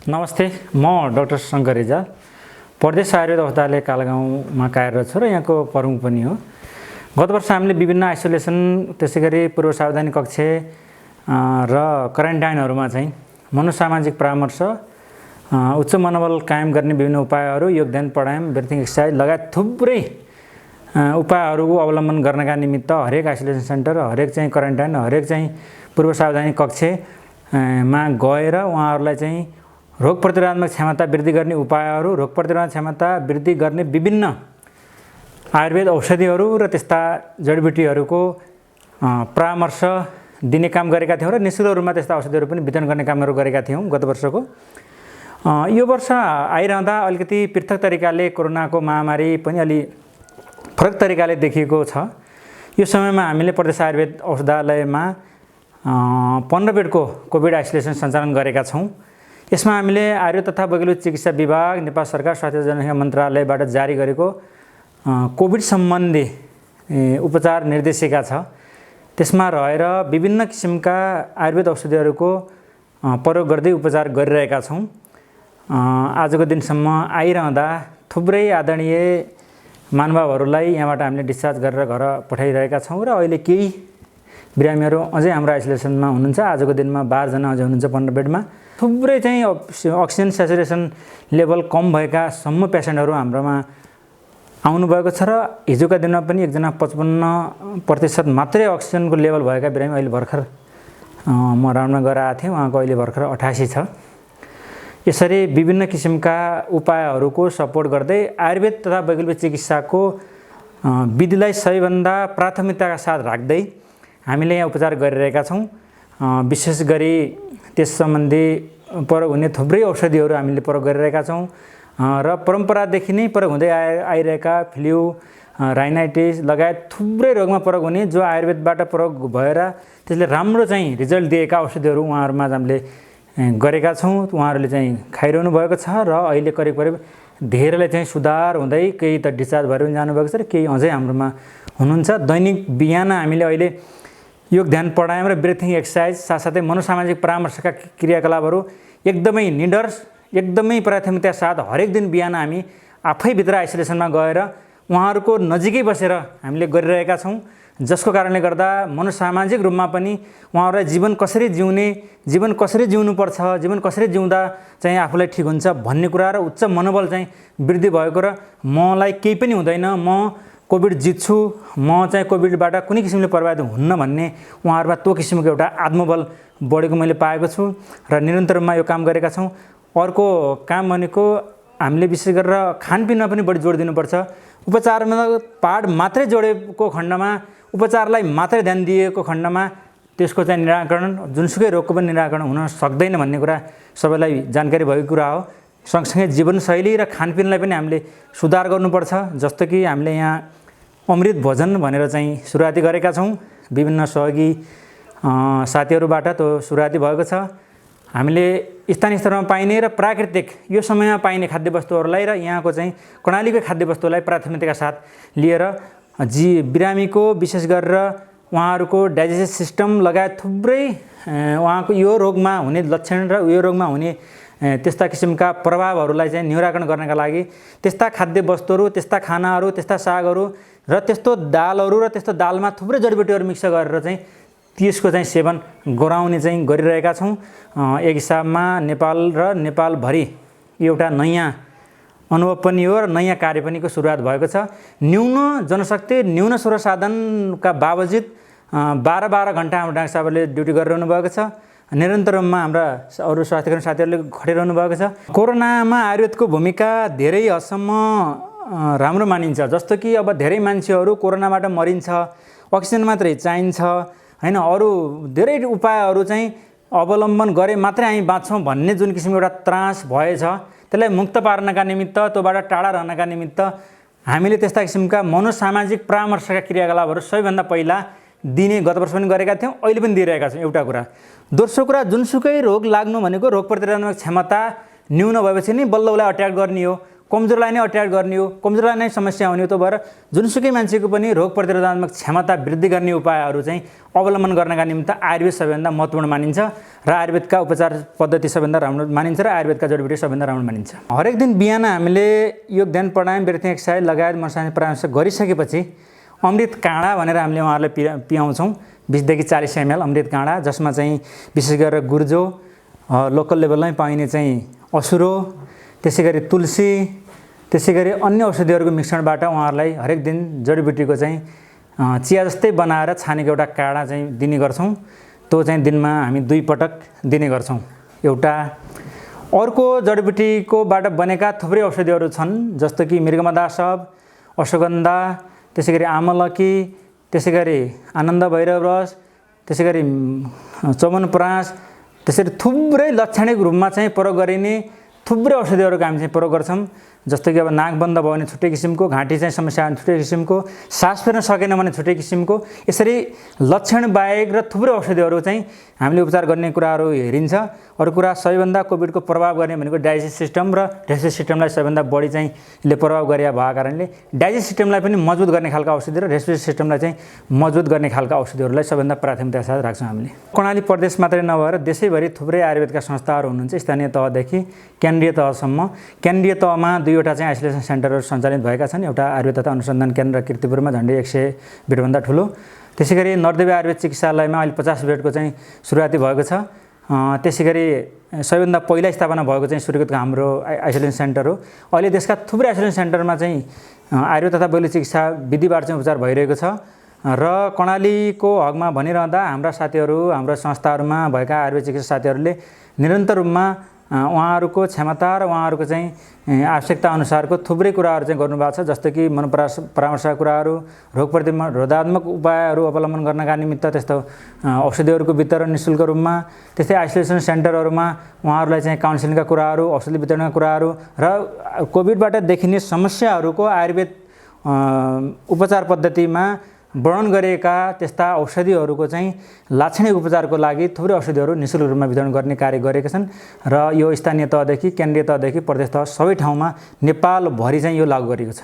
नमस्ते, म डाक्टर शङ्कर रिजाल प्रदेश आयुर्वेद औषधालय कालगाउँमा कार्यरत छु र यहाँको प्रमुख पनि हो। गत वर्ष हामीले विभिन्न आइसोलेसन त्यसैगरी पूर्व सावधानी कक्ष र क्वारेन्टाइनहरुमा चाहिँ मनोसामाजिक परामर्श, उच्च मनोबल कायम गर्ने विभिन्न उपायहरू, योगदान प्राणायाम, ब्रिथिङ एक्सरसाइज लगायत थुप्रै उपायहरूको अवलम्बन गर्नका निमित्त हरेक आइसोलेसन सेन्टर, हरेक चाहिँ क्वारेन्टाइन, हरेक चाहिँ पूर्व सावधानी कक्षमा गएर उहाँहरूलाई चाहिँ रोग प्रतिरोधात्मक क्षमता वृद्धि गर्ने उपायहरू, रोग प्रतिरोधक क्षमता वृद्धि गर्ने विभिन्न आयुर्वेद औषधिहरू र त्यस्ता जडीबुटीहरूको परामर्श दिने काम गरेका थियौँ र निःशुल्क रूपमा त्यस्ता औषधिहरू पनि वितरण गर्ने कामहरू गरेका थियौँ गत वर्षको। यो वर्ष आइरहँदा अलिकति पृथक तरिकाले कोरोनाको महामारी पनि अलि फरक तरिकाले देखिएको छ। यो समयमा हामीले प्रदेश आयुर्वेद औषधालयमा 15 बेडको कोभिड आइसोलेसन सञ्चालन गरेका छौँ। यसमा हामीले आयुर्वेद तथा वैकल्पिक चिकित्सा विभाग, नेपाल सरकार स्वास्थ्य जनसङ्ख्या मन्त्रालयबाट जारी गरेको कोभिड सम्बन्धी उपचार निर्देशिका छ। त्यसमा रहेर विभिन्न किसिमका आयुर्वेद औषधिहरूको प्रयोग गर्दै उपचार गरिरहेका छौँ। आजको दिनसम्म आइरहँदा थुप्रै आदरणीय महानुभावहरूलाई यहाँबाट हामीले डिस्चार्ज गरेर घर पठाइरहेका छौँ र अहिले केही बिरामीहरू अझै हाम्रो आइसोलेसनमा हुनुहुन्छ। आजको दिनमा 12 जना अझै हुनुहुन्छ 15 बेडमा। थुप्रै चाहिँ अक्सिजन स्याचुरेसन लेभल कम भएका सम्म पेसेन्टहरू हाम्रोमा आउनुभएको छ र हिजोका दिनमा पनि एकजना 55% मात्रै अक्सिजनको लेभल भएका बिरामी अहिले भर्खर म राउन्डमा गएर आएको थिएँ, उहाँको अहिले भर्खर 88 छ। यसरी विभिन्न किसिमका उपायहरूको सपोर्ट गर्दै आयुर्वेद तथा वैकल्पिक चिकित्साको विधिलाई सबैभन्दा प्राथमिकताका साथ राख्दै हामीले यहाँ उपचार गरिरहेका छौँ। विशेष गरी त्यस सम्बन्धी प्रयोग हुने थुप्रै औषधिहरू हामीले प्रयोग गरिरहेका छौँ र परम्परादेखि नै प्रयोग हुँदै आइरहेका फ्लू, राइनाइटिस लगायत थुप्रै रोगमा प्रयोग हुने जो आयुर्वेदबाट प्रयोग भएर त्यसले राम्रो चाहिँ रिजल्ट दिएका औषधिहरू उहाँहरूमा हामीले गरेका छौँ। उहाँहरूले चाहिँ खाइरहनु भएको छ र अहिले करिब धेरैले चाहिँ सुधार हुँदै केही त डिस्चार्ज भएर पनि जानुभएको छ र केही अझै हाम्रोमा हुनुहुन्छ। दैनिक बिहान हामीले अहिले योग ध्यान प्राणायाम र ब्रिथिङ एक्सरसाइज साथसाथै मनोसामाजिक परामर्शका क्रियाकलापहरू एकदमै निडर, एकदमै प्राथमिकता साथ हरेक दिन बिहान हामी आफैभित्र आइसोलेसनमा गएर उहाँहरूको नजिकै बसेर हामीले गरिरहेका छौँ। जसको कारणले गर्दा मनोसामाजिक रूपमा पनि उहाँहरूलाई जीवन कसरी जिउने, जीवन कसरी जिउनुपर्छ, जीवन कसरी जिउँदा चाहिँ आफूलाई ठिक हुन्छ भन्ने कुरा र उच्च मनोबल चाहिँ वृद्धि भएको र मलाई केही पनि हुँदैन, म कोभिड जित्छु, म चाहिँ कोभिडबाट कुनै किसिमले प्रभावित हुन्न भन्ने उहाँहरूमा त्यो किसिमको एउटा आत्मबल बढेको मैले पाएको छु र निरन्तर रूपमा यो काम गरेका छौँ। अर्को काम भनेको हामीले विशेष गरेर खानपिनमा पनि बढी जोड दिनुपर्छ। उपचारमा पार्ट मात्रै जोडेको खण्डमा, उपचारलाई मात्रै ध्यान दिएको खण्डमा त्यसको चाहिँ निराकरण, जुनसुकै रोगको पनि निराकरण हुन सक्दैन भन्ने कुरा सबैलाई जानकारी भएको कुरा हो। सँगसँगै जीवनशैली र खानपिनलाई पनि हामीले सुधार गर्नुपर्छ। जस्तो कि हामीले यहाँ अमृत भोजन भनेर चाहिँ सुरुवाती गरेका छौँ। विभिन्न सहयोगी साथीहरूबाट त्यो सुरुवाती भएको छ। हामीले स्थानीय स्तरमा पाइने र प्राकृतिक यो समयमा पाइने खाद्यवस्तुहरूलाई र यहाँको चाहिँ कर्णालीको खाद्यवस्तुलाई प्राथमिकताका साथ लिएर बिरामीको विशेष गरेर उहाँहरूको डाइजेस्टिभ सिस्टम लगायत थुप्रै उहाँको यो रोगमा हुने लक्षण र यो रोगमा हुने त्यस्ता किसिमका प्रभावहरूलाई चाहिँ निराकरण गर्नका लागि त्यस्ता खाद्यवस्तुहरू, त्यस्ता खानाहरू, त्यस्ता सागहरू र त्यस्तो दालहरू र त्यस्तो दालमा थुप्रै जडीबुटीहरू मिक्स गरेर चाहिँ त्यसको चाहिँ सेवन गराउने चाहिँ गरिरहेका छौँ। एक हिसाबमा नेपाल र नेपालभरि एउटा नयाँ अनुभव पनि हो र नयाँ कार्य पनिको सुरुवात भएको छ। न्यून जनशक्ति, न्यून स्रोतसाधनका बावजुद 12 घण्टा हाम्रो डाक्टर साहबले ड्युटी गरिरहनु भएको छ। निरन्तर रूपमा हाम्रा अरू स्वास्थ्यकर्मी साथीहरूले खटिरहनु भएको छ। कोरोनामा आयुर्वेदको भूमिका धेरै हदसम्म राम्रो मानिन्छ। जस्तो कि अब धेरै मान्छेहरू कोरोनाबाट मरिन्छ, अक्सिजन मात्रै चाहिन्छ हैन, अरू धेरै उपायहरू चाहिँ अवलम्बन गरे मात्रै हामी बाँच्छौँ भन्ने जुन किसिमको एउटा त्रास भएछ, त्यसलाई मुक्त पार्नका निमित्त, त्योबाट टाढा रहनका निमित्त हामीले त्यस्ता किसिमका मनोसामाजिक परामर्शका क्रियाकलापहरू सबैभन्दा पहिला दिने गत वर्ष पनि गरेका थियौँ, अहिले पनि दिइरहेका छौँ। एउटा कुरा। दोस्रो कुरा, जुनसुकै रोग लाग्नु भनेको रोग प्रतिरोधक क्षमता न्यून भएपछि नै बल्ल उसलाई अट्याक गर्ने हो। कमजोरलाई नै अट्याक गर्ने हो, कमजोरलाई नै समस्या हुने हो। त्यो भएर जुनसुकै मान्छेको पनि रोग प्रतिरोधात्मक क्षमता वृद्धि गर्ने उपायहरू चाहिँ अवलम्बन गर्नका निमित्त आयुर्वेद सबैभन्दा महत्त्वपूर्ण मानिन्छ र आयुर्वेदका उपचार पद्धति सबैभन्दा राम्रो मानिन्छ र आयुर्वेदका जडीबुटी सबैभन्दा राम्रो मानिन्छ। हरेक दिन बिहान हामीले योग ध्यान प्राणायाम ब्रिथिङ एक्सर्साइज लगायत मनसानी परामर्श गरिसकेपछि अमृत काँडा भनेर हामीले उहाँहरूलाई पियाउँछौँ 20 देखि 40 ml अमृत काँडा, जसमा चाहिँ विशेष गरेर गुर्जो, लोकल लेभलमै पाइने चाहिँ असुरो, त्यसै गरी तुलसी, त्यसै गरी अन्य औषधिहरूको मिश्रणबाट उहाँहरूलाई हरेक दिन जडीबुटीको चाहिँ चिया जस्तै बनाएर छानेको एउटा काँडा चाहिँ दिने गर्छौँ। त्यो चाहिँ दिनमा हामी 2 पटक दिने गर्छौँ। एउटा अर्को जडीबुटीकोबाट बनेका थुप्रै औषधिहरू छन्, जस्तो कि मृगमदासव, अश्वगन्धा, त्यसै गरी आमलकी, त्यसै गरी आनन्द भैरव रस, त्यसै गरी चमनप्रास, त्यसरी थुप्रै लक्षणिक रूपमा चाहिँ प्रयोग गरिने थुप्रै औषधिहरूको हामी चाहिँ प्रयोग गर्छौँ। जस्तो कि अब नाक बन्द भयो भने छुट्टै किसिमको, घाँटी चाहिँ समस्या भने छुट्टै किसिमको, सास फेर्न सकेन भने छुट्टै किसिमको, यसरी लक्षण बाहेक र थुप्रै औषधिहरू चाहिँ हामीले उपचार गर्ने कुराहरू हेरिन्छ। अरू कुरा सबैभन्दा कोभिडको प्रभाव गर्ने भनेको डाइजेस्ट सिस्टम र रेस्पिरेटरी सिस्टमलाई सबैभन्दा बढी चाहिँ यसले प्रभाव गरे भएको कारणले डाइजेस्ट सिस्टमलाई पनि मजबुत गर्ने खालका औषधि र रेस्पिरेटरी सिस्टमलाई चाहिँ मजबुत गर्ने खालका औषधिहरूलाई सबैभन्दा प्राथमिकता साथ राख्छौँ हामीले। कर्णाली प्रदेश मात्रै नभएर देशैभरि थुप्रै आयुर्वेदका संस्थाहरू हुनुहुन्छ, स्थानीय तहदेखि केन्द्रीय तहसम्म। केन्द्रीय तहमा 2वटा चाहिँ आइसोलेसन सेन्टरहरू सञ्चालित भएका छन्। एउटा आयुर्वेद तथा अनुसन्धान केन्द्र कीर्तिपुरमा झन्डै 100 बेडभन्दा ठुलो। त्यसै गरी नरदेवी आयुर्वेद चिकित्सालयमा अहिले 50 बेडको चाहिँ सुरुवाती भएको छ। त्यसै गरी सबैभन्दा पहिला स्थापना भएको चाहिँ सूर्यकोटको हाम्रो आइसोलेसन सेन्टर हो। अहिले देशका थुप्रै आइसोलेसन सेन्टरमा चाहिँ आयुर्वेद तथा बैली चिकित्सा विधिबाट चाहिँ उपचार भइरहेको छ। र कर्णालीको हकमा भनिरहँदा हाम्रा साथीहरू, हाम्रो संस्थाहरूमा भएका आयुर्वेद चिकित्सा साथीहरूले निरन्तर रूपमा उहाँहरूको क्षमता र उहाँहरूको चाहिँ आवश्यकता अनुसारको थुप्रै कुराहरू चाहिँ गर्नुभएको छ। जस्तो कि परामर्शका कुराहरू, रोग प्रतिरोधात्मक उपायहरू अवलम्बन गर्नका निमित्त त्यस्तो औषधिहरूको वितरण निःशुल्क रूपमा, त्यस्तै आइसोलेसन सेन्टरहरूमा उहाँहरूलाई चाहिँ काउन्सिलिङका कुराहरू, औषधि वितरणका कुराहरू र कोभिडबाट देखिने समस्याहरूको आयुर्वेद उपचार पद्धतिमा वर्णन गरेका त्यस्ता औषधिहरूको चाहिँ लाक्षणिक उपचारको लागि थुप्रै औषधिहरू निःशुल्क रूपमा वितरण गर्ने कार्य गरेका छन्। र यो स्थानीय तहदेखि केन्द्रीय तहदेखि प्रदेश तह सबै ठाउँमा नेपालभरि चाहिँ यो लागू गरिएको छ।